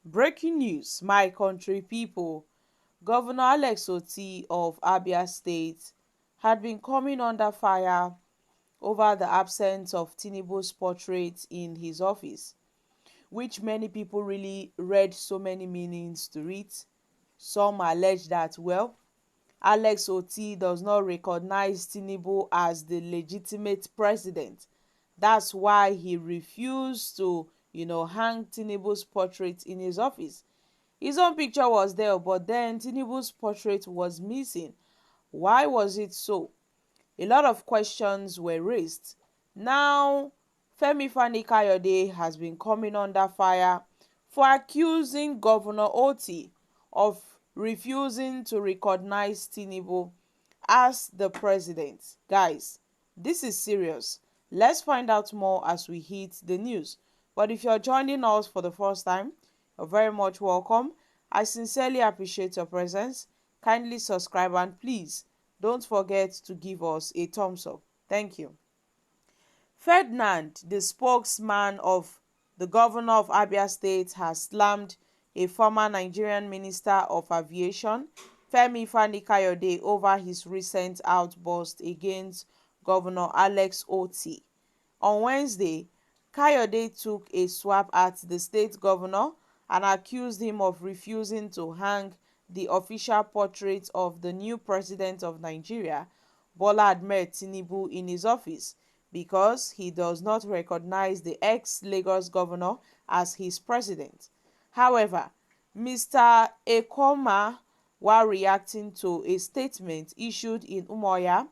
Breaking news, my country people. Governor Alex Otti of Abia State had been coming under fire over the absence of Tinubu's portrait in his office, which many people really read so many meanings to it. Some allege that, well, Alex Otti does not recognize Tinubu as the legitimate president. That's why he refused to, hang Tinubu's portrait in his office. His own picture was there, but then Tinubu's portrait was missing. Why was it so? A lot of questions were raised. Now, Fani Kayode has been coming under fire for accusing Governor Otti of refusing to recognize Tinubu as the president. Guys, this is serious. Let's find out more as we hit the news. But if you're joining us for the first time, you're very much welcome. I sincerely appreciate your presence. Kindly subscribe and please don't forget to give us a thumbs up. Thank you. Ferdinand, the spokesman of the governor of Abia State, has slammed a former Nigerian Minister of Aviation, Fani Kayode, over his recent outburst against Governor Alex Otti. On Wednesday, Kayode took a swap at the state governor and accused him of refusing to hang the official portrait of the new president of Nigeria, Bola Ahmed Tinubu, in his office because he does not recognize the ex-Lagos governor as his president. However, Mr. Ekoma, while reacting to a statement issued in Umuahia,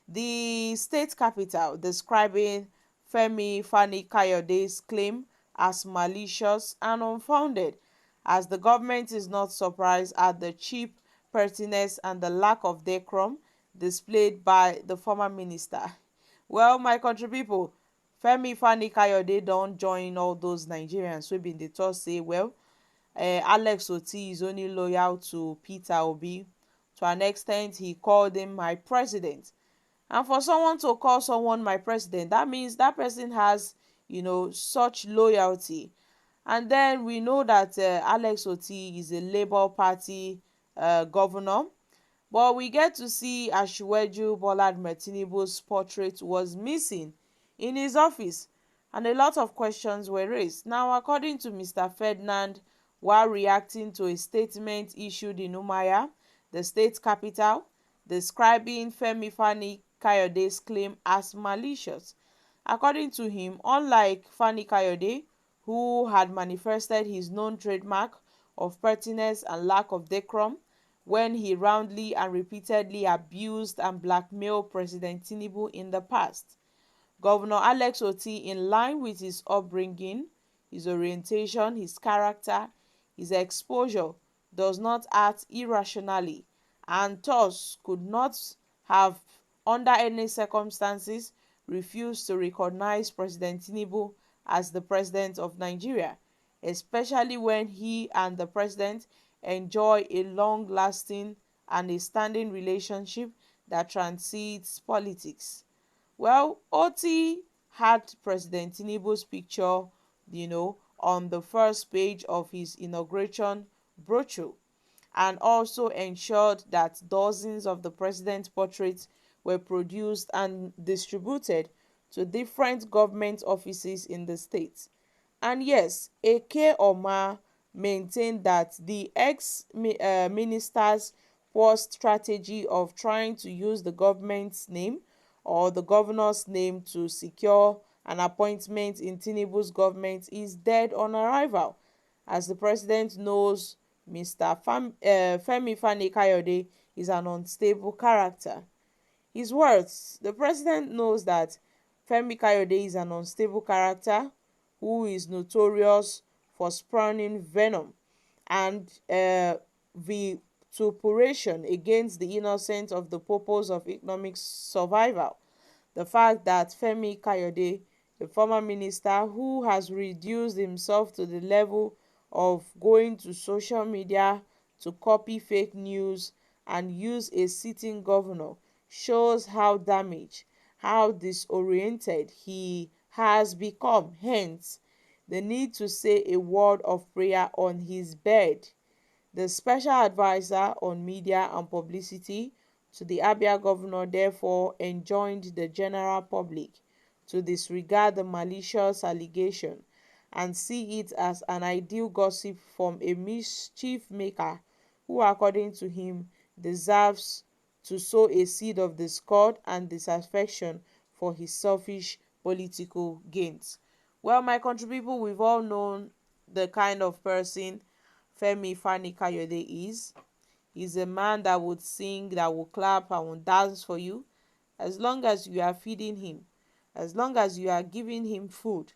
the state capital, describing Fani Kayode's claim as malicious and unfounded, as the government is not surprised at the cheap pertinence and the lack of decorum displayed by the former minister. Well, my country people, Fani Kayode don't join all those Nigerians who been the talk say, well, Alex Otti is only loyal to Peter Obi. To an extent, he called him my president. And for someone to call someone my president, that means that person has, such loyalty. And then we know that Alex Otti is a Labour Party governor. But we get to see Asiwaju Bola Ahmed Tinubu's portrait was missing in his office, and a lot of questions were raised. Now, according to Mr. Ferdinand, while reacting to a statement issued in Umuahia, the state capital, describing Fani Kayode's claim as malicious. According to him, unlike Fani Kayode, who had manifested his known trademark of pertinence and lack of decorum when he roundly and repeatedly abused and blackmailed President Tinubu in the past, Governor Alex Otti, in line with his upbringing, his orientation, his character, his exposure, does not act irrationally and thus could not have, under any circumstances, refused to recognize President Tinubu as the president of Nigeria, especially when he and the president enjoy a long-lasting and a standing relationship that transcends politics. Well, Otti had President Tinubu's picture, on the first page of his inauguration brochure, and also ensured that dozens of the president's portraits were produced and distributed to different government offices in the state. And yes, Eke Oma maintained that the ex-minister's poor strategy of trying to use the government's name or the governor's name to secure an appointment in Tinubu's government is dead on arrival. As the president knows, Mr. Femi Fani Kayode is an unstable character. His words: the president knows that Femi Kayode is an unstable character who is notorious for spurning venom and vituperation against the innocent of the purpose of economic survival. The fact that Femi Kayode, a former minister who has reduced himself to the level of going to social media to copy fake news and use a sitting governor, shows how damaged, how disoriented he has become. Hence, the need to say a word of prayer on his bed. The special advisor on media and publicity to the Abia governor therefore enjoined the general public to disregard the malicious allegation and see it as an ideal gossip from a mischief maker who, according to him, deserves to sow a seed of discord and disaffection for his selfish political gains. Well, my country people, we've all known the kind of person Fani Kayode is. He's a man that would sing, that will clap and will dance for you as long as you are feeding him, as long as you are giving him food.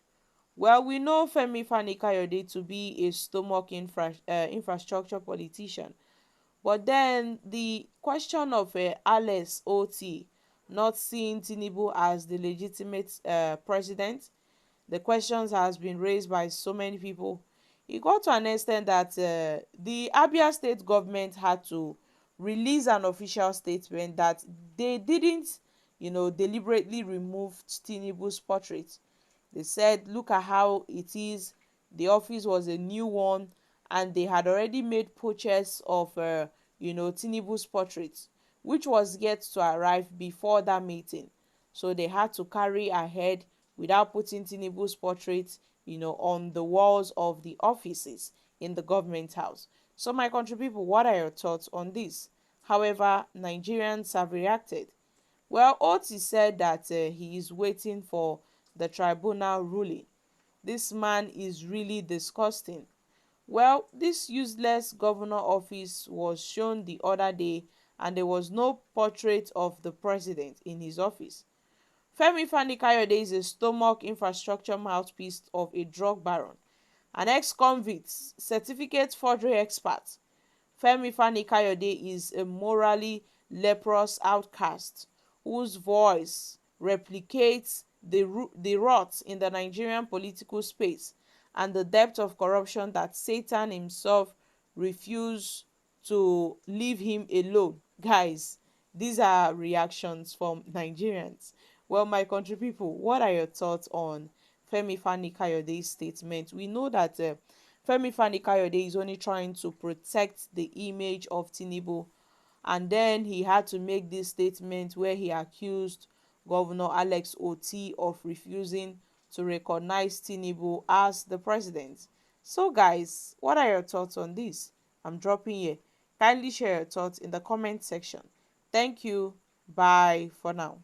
Well, we know Fani Kayode to be a stomach infrastructure politician. But then the question of Alex Otti not seeing Tinubu as the legitimate president, the questions has been raised by so many people. It got to an extent that the Abia state government had to release an official statement that they didn't, deliberately remove Tinubu's portrait. They said, look at how it is. The office was a new one, and they had already made purchase of, Tinubu's portrait, which was yet to arrive before that meeting. So they had to carry ahead without putting Tinubu's portrait, on the walls of the offices in the government house. So, my country people, what are your thoughts on this? However, Nigerians have reacted. Well, Otti said that he is waiting for the tribunal ruling. This man is really disgusting. Well, this useless governor office was shown the other day and there was no portrait of the president in his office. Fani Kayode is a stomach infrastructure mouthpiece of a drug baron, an ex-convict, certificate forgery expert. Fani Kayode is a morally leprous outcast whose voice replicates the rot in the Nigerian political space and the depth of corruption that Satan himself refused to leave him alone. Guys, these are reactions from Nigerians. Well, my country people, what are your thoughts on Fani Kayode's statement? We know that Fani Kayode is only trying to protect the image of Tinubu, and then he had to make this statement where he accused Governor Alex Otti of refusing to recognize Tinubu as the president. So guys, what are your thoughts on this? I'm dropping here. Kindly share your thoughts in the comment section. Thank you. Bye for now.